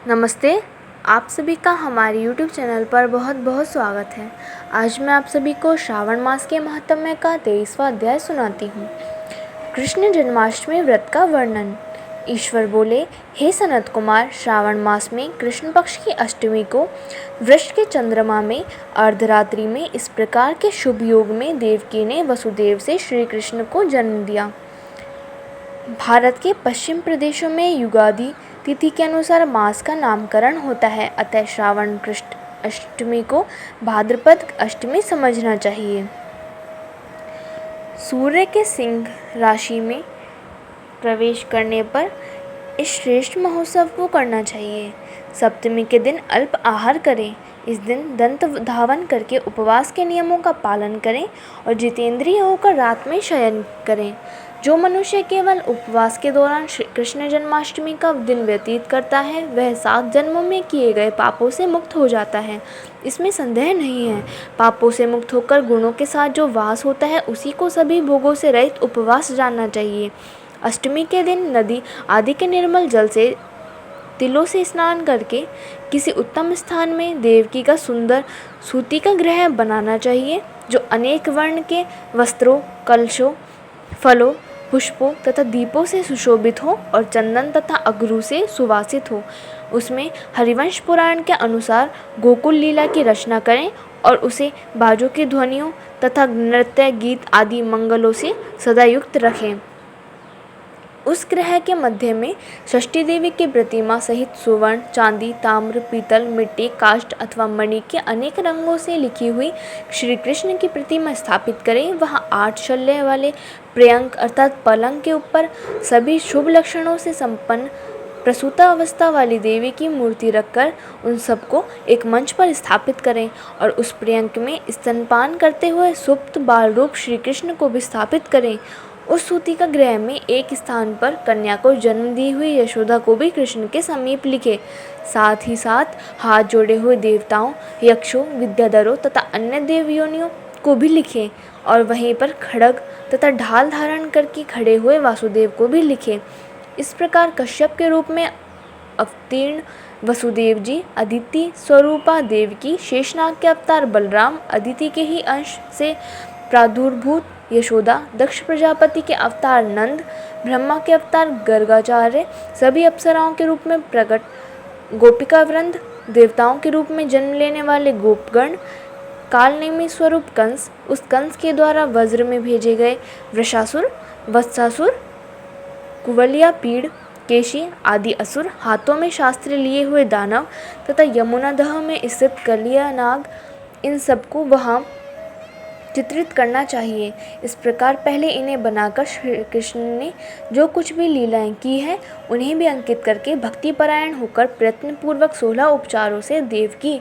नमस्ते। आप सभी का हमारे YouTube चैनल पर बहुत बहुत स्वागत है। आज मैं आप सभी को श्रावण मास के महात्म्य का 23वां अध्याय सुनाती हूँ। कृष्ण जन्माष्टमी व्रत का वर्णन। ईश्वर बोले, हे सनत कुमार, श्रावण मास में कृष्ण पक्ष की अष्टमी को वृष के चंद्रमा में अर्धरात्रि में इस प्रकार के शुभ योग में देवकी ने वसुदेव से श्री कृष्ण को जन्म दिया। भारत के पश्चिम प्रदेशों में युगादि तिथि के अनुसार मास का नामकरण होता है, अतः श्रावण कृष्ण अष्टमी को भाद्रपद अष्टमी समझना चाहिए। सूर्य के सिंह राशि में प्रवेश करने पर इस श्रेष्ठ महोत्सव को करना चाहिए। सप्तमी के दिन अल्प आहार करें। इस दिन दंत धावन करके उपवास के नियमों का पालन करें और जितेंद्रिय होकर रात में शयन करें। जो मनुष्य केवल उपवास के दौरान कृष्ण जन्माष्टमी का दिन व्यतीत करता है, वह 7 जन्मों में किए गए पापों से मुक्त हो जाता है, इसमें संदेह नहीं है। पापों से मुक्त होकर गुणों के साथ जो वास होता है, उसी को सभी भोगों से रहित उपवास जानना चाहिए। अष्टमी के दिन नदी आदि के निर्मल जल से तिलों से स्नान करके किसी उत्तम स्थान में देवकी का सुंदर सूती का गृह बनाना चाहिए, जो अनेक वर्ण के वस्त्रों, कलशों, फलों, पुष्पों तथा दीपों से सुशोभित हो और चंदन तथा अगरू से सुवासित हो। उसमें हरिवंश पुराण के अनुसार गोकुल लीला की रचना करें और उसे बाजों की ध्वनियों तथा नृत्य, गीत आदि मंगलों से सदा युक्त रखें। उस ग्रह के मध्य में षष्ठी देवी की प्रतिमा सहित सुवर्ण, चांदी, ताम्र, पीतल, मिट्टी, काष्ठ अथवा मणि के अनेक रंगों से लिखी हुई श्री कृष्ण की प्रतिमा स्थापित करें। वहाँ 8 शल्य वाले पर्यंक अर्थात पलंग के ऊपर सभी शुभ लक्षणों से संपन्न प्रसूता अवस्था वाली देवी की मूर्ति रखकर उन सबको एक मंच पर स्थापित करें और उस पर्यंक में स्तनपान करते हुए सुप्त बाल रूप श्री कृष्ण को भी स्थापित करें। उस सूती का गृह में एक स्थान पर कन्या को जन्म दी हुई यशोदा को भी कृष्ण के समीप लिखे। साथ ही साथ हाथ जोड़े हुए देवताओं, यक्षों, विद्याधरों तथा अन्य देवयोनियों को भी लिखें और वहीं पर खड्ग तथा ढाल धारण करके खड़े हुए वासुदेव को भी लिखें। इस प्रकार कश्यप के रूप में अवतीर्ण वसुदेव जी, अदिति स्वरूपा देवकी, शेषनाग के अवतार बलराम, अदिति के ही अंश से प्रादुर्भूत यशोदा, दक्ष प्रजापति के अवतार नंद, ब्रह्मा के अवतार गर्गाचार्य, सभी अप्सराओं के रूप में प्रकट गोपिका वृंद, देवताओं के रूप में जन्म लेने वाले गोपगण, कालनेमी स्वरूप कंस, उस कंस के द्वारा वज्र में भेजे गए वृषासुर, वत्सासुर, कुवलिया, पीड़, केशी आदि असुर, हाथों में शास्त्र लिए हुए दानव तथा यमुनादह में स्थित कलिया नाग, इन सबको वहाँ चित्रित करना चाहिए। इस प्रकार पहले इन्हें बनाकर श्री कृष्ण ने जो कुछ भी लीलाएं की हैं, उन्हें भी अंकित करके भक्तिपरायण होकर प्रयत्नपूर्वक 16 उपचारों से देवकी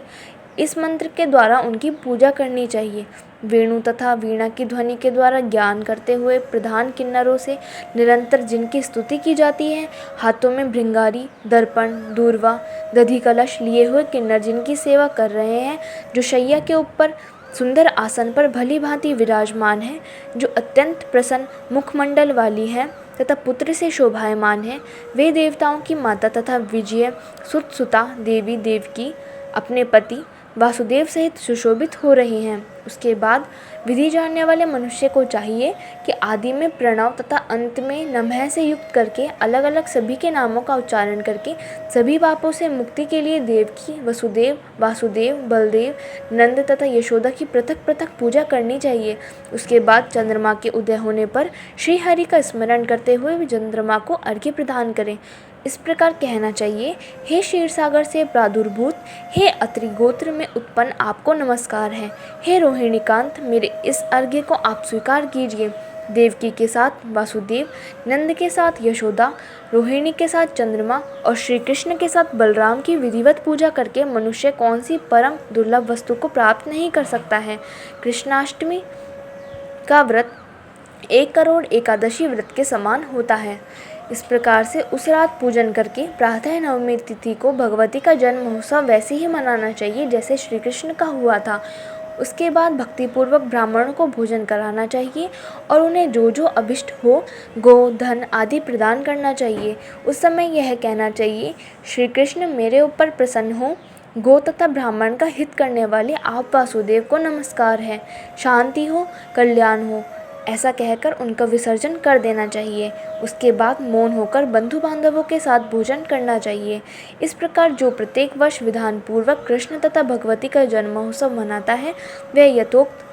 इस मंत्र के द्वारा उनकी पूजा करनी चाहिए। वेणु तथा वीणा की ध्वनि के द्वारा ज्ञान करते हुए प्रधान किन्नरों से निरंतर जिनकी स्तुति की जाती है, हाथों में भृंगारी, दर्पण, दूर्वा, दधि कलश लिए हुए किन्नर जिनकी सेवा कर रहे हैं, जो शैया के ऊपर सुंदर आसन पर भली भांति विराजमान है, जो अत्यंत प्रसन्न मुखमंडल वाली है तथा पुत्र से शोभायमान है, वे देवताओं की माता तथा विजय सुतसुता देवी देवकी अपने पति वासुदेव सहित सुशोभित हो रही हैं। उसके बाद विधि जानने वाले मनुष्य को चाहिए कि आदि में प्रणव तथा अंत में नमः से युक्त करके अलग अलग सभी के नामों का उच्चारण करके सभी पापों से मुक्ति के लिए देवकी, वसुदेव, वासुदेव, बलदेव, नंद तथा यशोदा की पृथक पृथक पूजा करनी चाहिए। उसके बाद चंद्रमा के उदय होने पर श्री हरि का स्मरण करते हुए चंद्रमा को अर्घ्य प्रदान करें। इस प्रकार कहना चाहिए, हे क्षीरसागर से प्रादुर्भूत, हे अत्रि गोत्र में उत्पन्न आपको नमस्कार है। हे रोहिणीकांत, मेरे इस अर्घ्य को आप स्वीकार कीजिए। देवकी के साथ वासुदेव, नंद के साथ यशोदा, रोहिणी के साथ चंद्रमा और श्री कृष्ण के साथ बलराम की विधिवत पूजा करके मनुष्य कौन सी परम दुर्लभ वस्तु को प्राप्त नहीं कर सकता है। कृष्णाष्टमी का व्रत 1 करोड़ एकादशी व्रत के समान होता है। इस प्रकार से उस रात पूजन करके प्रातः नवमी तिथि को भगवती का जन्म महोत्सव वैसे ही मनाना चाहिए जैसे श्री कृष्ण का हुआ था। उसके बाद भक्तिपूर्वक ब्राह्मणों को भोजन कराना चाहिए और उन्हें जो जो अभिष्ट हो गो धन आदि प्रदान करना चाहिए। उस समय यह कहना चाहिए, श्री कृष्ण मेरे ऊपर प्रसन्न हो, गो तथा ब्राह्मण का हित करने वाले आप वासुदेव को नमस्कार है, शांति हो, कल्याण हो, ऐसा कहकर उनका विसर्जन कर देना चाहिए। उसके बाद मौन होकर बंधु बांधवों के साथ भोजन करना चाहिए। इस प्रकार जो प्रत्येक वर्ष विधान पूर्वक कृष्ण तथा भगवती का जन्म महोत्सव मनाता है वह यथोक्त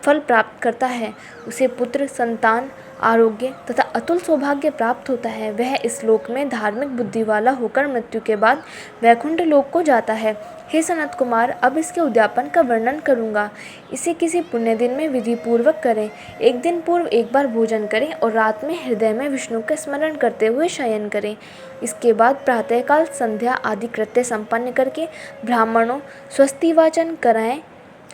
फल प्राप्त करता है। उसे पुत्र, संतान, आरोग्य तथा अतुल सौभाग्य प्राप्त होता है। वह इस लोक में धार्मिक बुद्धि वाला होकर मृत्यु के बाद वैकुंठ लोक को जाता है। हे सनत कुमार, अब इसके उद्यापन का वर्णन करूँगा। इसे किसी पुण्य दिन में विधि पूर्वक करें। एक दिन पूर्व एक बार भोजन करें और रात में हृदय में विष्णु का स्मरण करते हुए शयन करें। इसके बाद प्रातःकाल संध्या आदि कृत्य संपन्न करके ब्राह्मणों स्वस्ति वाचन कराएं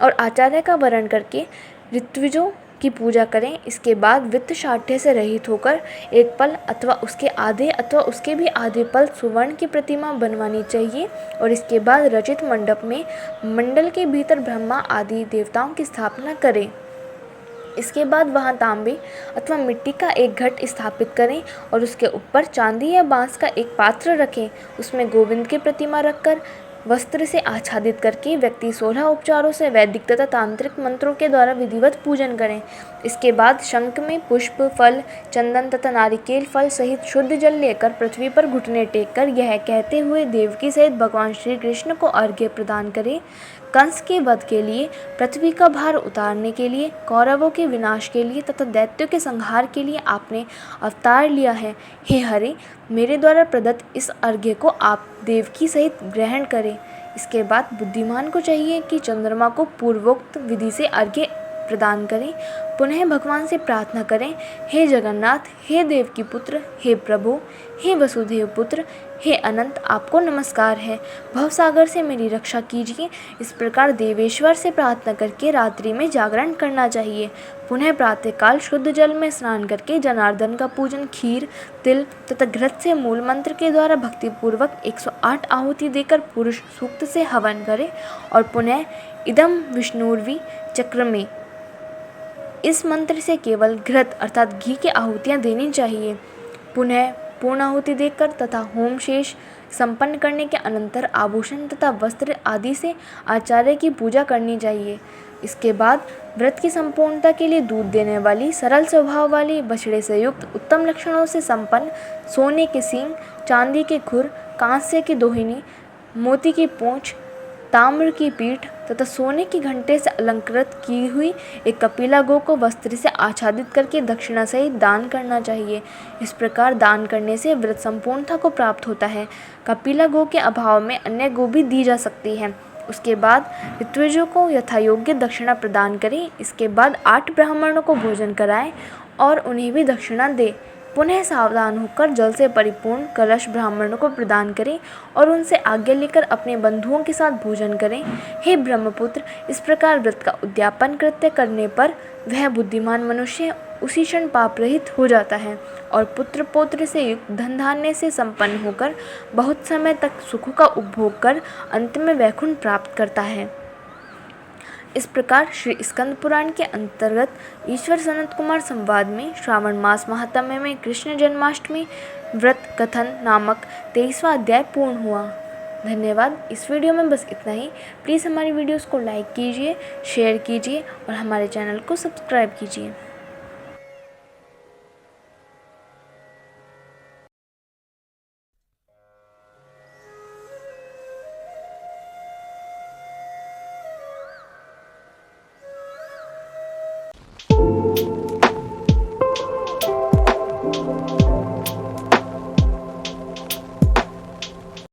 और आचार्य का वरण करके ऋत्विजों की पूजा करें। इसके बाद वित्त शाठ्य से रहित होकर एक पल अथवा उसके आधे अथवा उसके भी आधे पल सुवर्ण की प्रतिमा बनवानी चाहिए और इसके बाद रचित मंडप में मंडल के भीतर ब्रह्मा आदि देवताओं की स्थापना करें। इसके बाद वहाँ तांबे अथवा मिट्टी का एक घट स्थापित करें और उसके ऊपर चांदी या बांस का एक पात्र रखें। उसमें गोविंद की प्रतिमा रखकर वस्त्र से आच्छादित करके व्यक्ति 16 उपचारों से वैदिक तथा तांत्रिक मंत्रों के द्वारा विधिवत पूजन करें। इसके बाद शंख में पुष्प, फल, चंदन तथा नारिकेल फल सहित शुद्ध जल लेकर पृथ्वी पर घुटने टेक कर यह कहते हुए देवकी सहित भगवान श्री कृष्ण को अर्घ्य प्रदान करें, कंस के वध के लिए, पृथ्वी का भार उतारने के लिए, कौरवों के विनाश के लिए तथा दैत्यों के संहार के लिए आपने अवतार लिया है। हे हरि, मेरे द्वारा प्रदत्त इस अर्घ्य को आप देवकी सहित ग्रहण करें। इसके बाद बुद्धिमान को चाहिए कि चंद्रमा को पूर्वोक्त विधि से अर्घ्य प्रदान करें। पुनः भगवान से प्रार्थना करें, हे जगन्नाथ, हे देव की पुत्र, हे प्रभु, हे वसुदेव पुत्र, हे अनंत, आपको नमस्कार है, भवसागर से मेरी रक्षा कीजिए। इस प्रकार देवेश्वर से प्रार्थना करके रात्रि में जागरण करना चाहिए। पुनः प्रातःकाल शुद्ध जल में स्नान करके जनार्दन का पूजन खीर, तिल तथा घृत से मूल मंत्र के द्वारा भक्तिपूर्वक 108 आहुति देकर पुरुष सूक्त से हवन करें और पुनः इदम विष्णुर्वि चक्र में इस मंत्र से केवल घृत अर्थात घी की आहुतियाँ देनी चाहिए। पुनः पूर्ण आहुति देकर तथा होम शेष संपन्न करने के अनंतर आभूषण तथा वस्त्र आदि से आचार्य की पूजा करनी चाहिए। इसके बाद व्रत की संपूर्णता के लिए दूध देने वाली, सरल स्वभाव वाली, बछड़े से युक्त, उत्तम लक्षणों से संपन्न, सोने के सींग, चांदी के खुर, कांस्य की दोहिनी, मोती की पूंछ, ताम्र की पीठ तथा सोने की घंटे से अलंकृत की हुई एक कपिला गो को वस्त्र से आच्छादित करके दक्षिणा सहित दान करना चाहिए। इस प्रकार दान करने से व्रत संपूर्णता को प्राप्त होता है। कपिला गो के अभाव में अन्य गो भी दी जा सकती है। उसके बाद ऋत्विजों को यथायोग्य दक्षिणा प्रदान करें। इसके बाद 8 ब्राह्मणों को भोजन कराएं और उन्हें भी दक्षिणा दें। पुनः सावधान होकर जल से परिपूर्ण कलश ब्राह्मणों को प्रदान करें और उनसे आज्ञा लेकर अपने बंधुओं के साथ भोजन करें। हे ब्रह्मपुत्र, इस प्रकार व्रत का उद्यापन कृत्य करने पर वह बुद्धिमान मनुष्य उसी क्षण पाप रहित हो जाता है और पुत्र पौत्र से युक्त धन धान्य से संपन्न होकर बहुत समय तक सुखों का उपभोग कर अंत में वैकुंठ प्राप्त करता है। इस प्रकार श्री स्कंद पुराण के अंतर्गत ईश्वर सनत कुमार संवाद में श्रावण मास महात्म्य में कृष्ण जन्माष्टमी व्रत कथन नामक 23वां अध्याय पूर्ण हुआ। धन्यवाद। इस वीडियो में बस इतना ही। प्लीज़ हमारी वीडियोस को लाइक कीजिए, शेयर कीजिए और हमारे चैनल को सब्सक्राइब कीजिए।